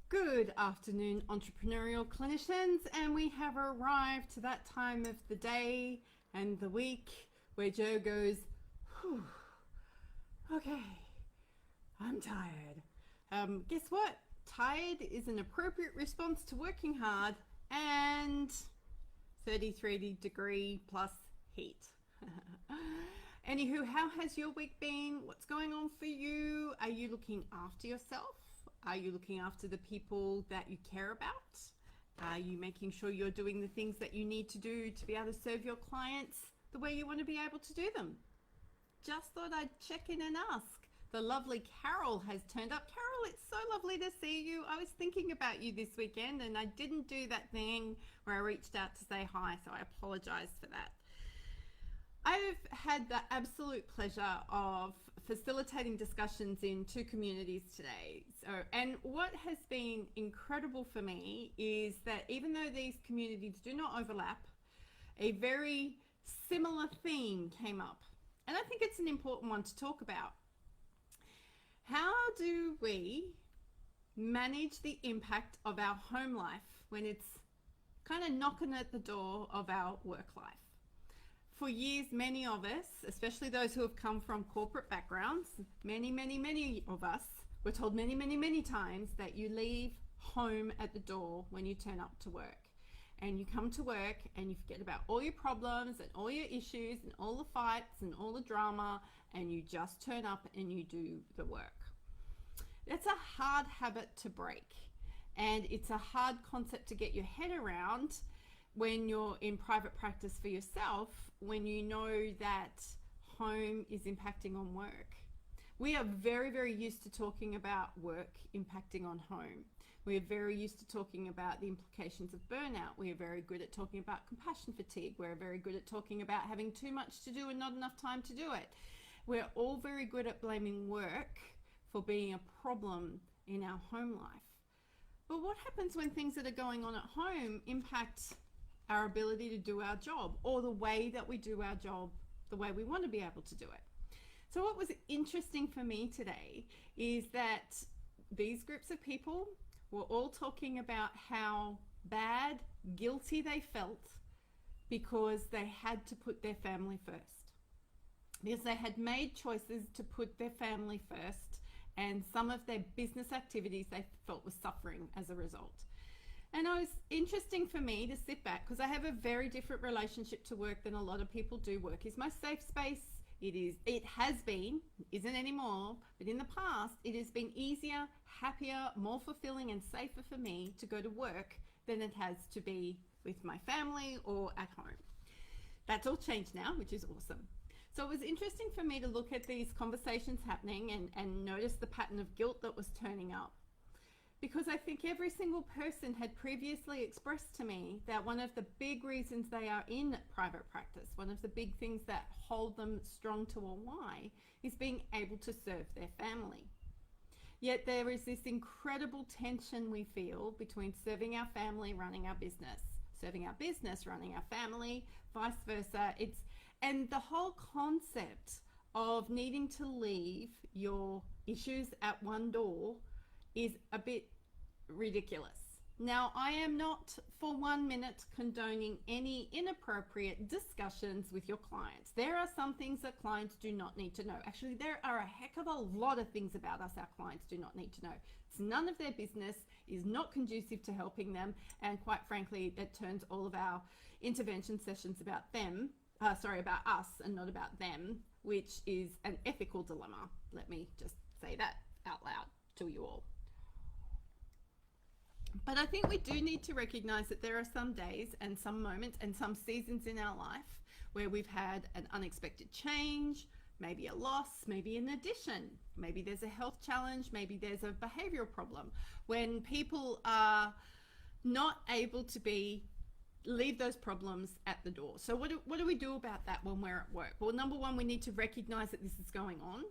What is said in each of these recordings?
Good afternoon, entrepreneurial clinicians, and we have arrived to that time of the day and the week where Joe goes, "Whew, okay, I'm tired." Guess what? Tired is an appropriate response to working hard and 33-degree plus heat. Anywho, how has your week been? What's going on for you? Are you looking after yourself? Are you looking after the people that you care about? Are you making sure you're doing the things that you need to do to be able to serve your clients the way you want to be able to do them? Just thought I'd check in and ask. The lovely Carol has turned up. Carol, it's so lovely to see you. I was thinking about you this weekend and I didn't do that thing where I reached out to say hi, so I apologize for that. I've had the absolute pleasure of facilitating discussions in two communities today. And what has been incredible for me is that even though these communities do not overlap, a very similar theme came up. And I think it's an important one to talk about. How do we manage the impact of our home life when it's kind of knocking at the door of our work life? For years, many of us, especially those who have come from corporate backgrounds, many of us were told many times that you leave home at the door when you turn up to work. And you come to work and you forget about all your problems and all your issues and all the fights and all the drama, and you just turn up and you do the work. That's a hard habit to break, and it's a hard concept to get your head around when you're in private practice for yourself, when you know that home is impacting on work. We are very used to talking about work impacting on home. We are very used to talking about the implications of burnout. We are very good at talking about compassion fatigue. We're very good at talking about having too much to do and not enough time to do it. We're all very good at blaming work for being a problem in our home life. But what happens when things that are going on at home impact our ability to do our job, or the way that we do our job the way we want to be able to do it? So what was interesting for me today is that these groups of people were all talking about how bad, guilty they felt because they had to put their family first. Because they had made choices to put their family first, and some of their business activities they felt were suffering as a result. And it was interesting for me to sit back, because I have a very different relationship to work than a lot of people do. Work is my safe space. It has been, isn't anymore, but in the past, it has been easier, happier, more fulfilling and safer for me to go to work than it has to be with my family or at home. That's all changed now, which is awesome. So it was interesting for me to look at these conversations happening and notice the pattern of guilt that was turning up. Because I think every single person had previously expressed to me that one of the big reasons they are in private practice, one of the big things that hold them strong to a why, is being able to serve their family. Yet there is this incredible tension we feel between serving our family, running our business, serving our business, running our family, vice versa. And the whole concept of needing to leave your issues at one door is a bit ridiculous. Now, I am not for 1 minute condoning any inappropriate discussions with your clients. There are some things that clients do not need to know. Actually, there are a heck of a lot of things about us our clients do not need to know. It's none of their business, is not conducive to helping them, and quite frankly, it turns all of our intervention sessions about them, about us and not about them, which is an ethical dilemma. Let me just say that out loud to you all. But I think we do need to recognize that there are some days and some moments and some seasons in our life where we've had an unexpected change, maybe a loss, maybe an addition, maybe there's a health challenge, maybe there's a behavioral problem, when people are not able to leave those problems at the door. So what do we do about that when we're at work? Well, number one, we need to recognize that this is going on.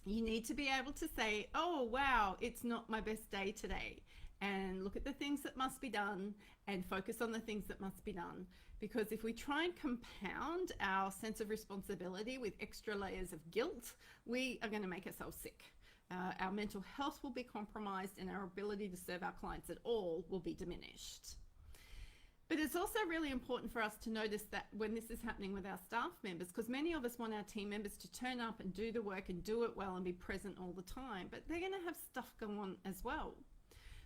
You need to be able to say, oh, wow, it's not my best day today. And look at the things that must be done and focus on the things that must be done. Because if we try and compound our sense of responsibility with extra layers of guilt, we are going to make ourselves sick. our mental health will be compromised, and our ability to serve our clients at all will be diminished. But it's also really important for us to notice that when this is happening with our staff members, because many of us want our team members to turn up and do the work and do it well and be present all the time, but they're going to have stuff going on as well.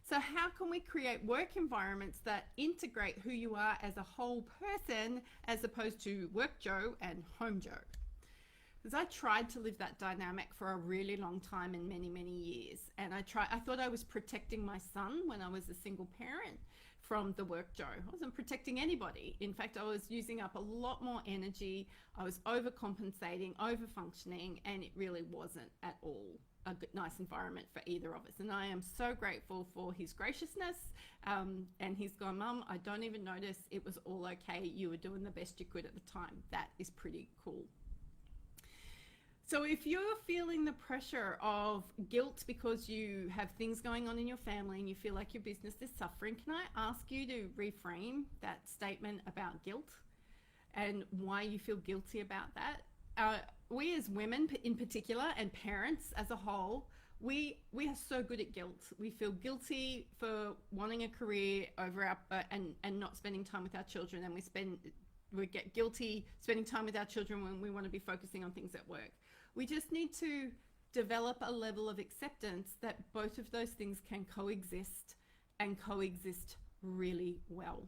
So how can we create work environments that integrate who you are as a whole person as opposed to work Joe and home Joe? Because I tried to live that dynamic for a really long time and many, many years. And I thought I was protecting my son when I was a single parent from the work Joe. I wasn't protecting anybody. In fact, I was using up a lot more energy. I was overcompensating, overfunctioning, and it really wasn't at all a good, nice environment for either of us. And I am so grateful for his graciousness. And he's gone, Mum, I don't even notice. It was all okay. You were doing the best you could at the time. That is pretty cool. So if you're feeling the pressure of guilt because you have things going on in your family and you feel like your business is suffering, can I ask you to reframe that statement about guilt and why you feel guilty about that? We as women in particular, and parents as a whole, we are so good at guilt. We feel guilty for wanting a career over our and not spending time with our children, and we get guilty spending time with our children when we want to be focusing on things at work. We just need to develop a level of acceptance that both of those things can coexist and coexist really well.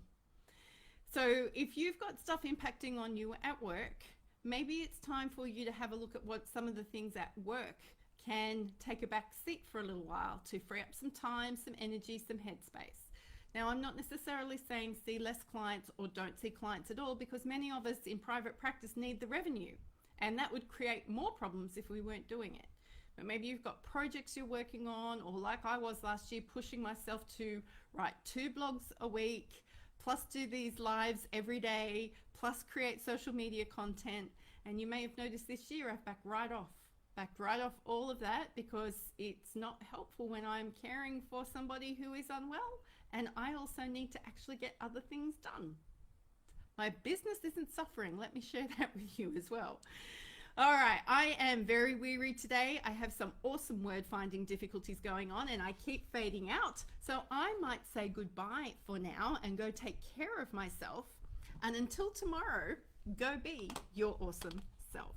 So if you've got stuff impacting on you at work, maybe it's time for you to have a look at what some of the things at work can take a back seat for a little while to free up some time, some energy, some headspace. Now, I'm not necessarily saying see less clients or don't see clients at all, because many of us in private practice need the revenue. And that would create more problems if we weren't doing it. But maybe you've got projects you're working on, or like I was last year, pushing myself to write 2 blogs a week, plus do these lives every day, plus create social media content. And you may have noticed this year I've backed right off all of that, because it's not helpful when I'm caring for somebody who is unwell, and I also need to actually get other things done. My business isn't suffering. Let me share that with you as well. All right, I am very weary today. I have some awesome word finding difficulties going on, and I keep fading out. So I might say goodbye for now and go take care of myself. And until tomorrow, go be your awesome self.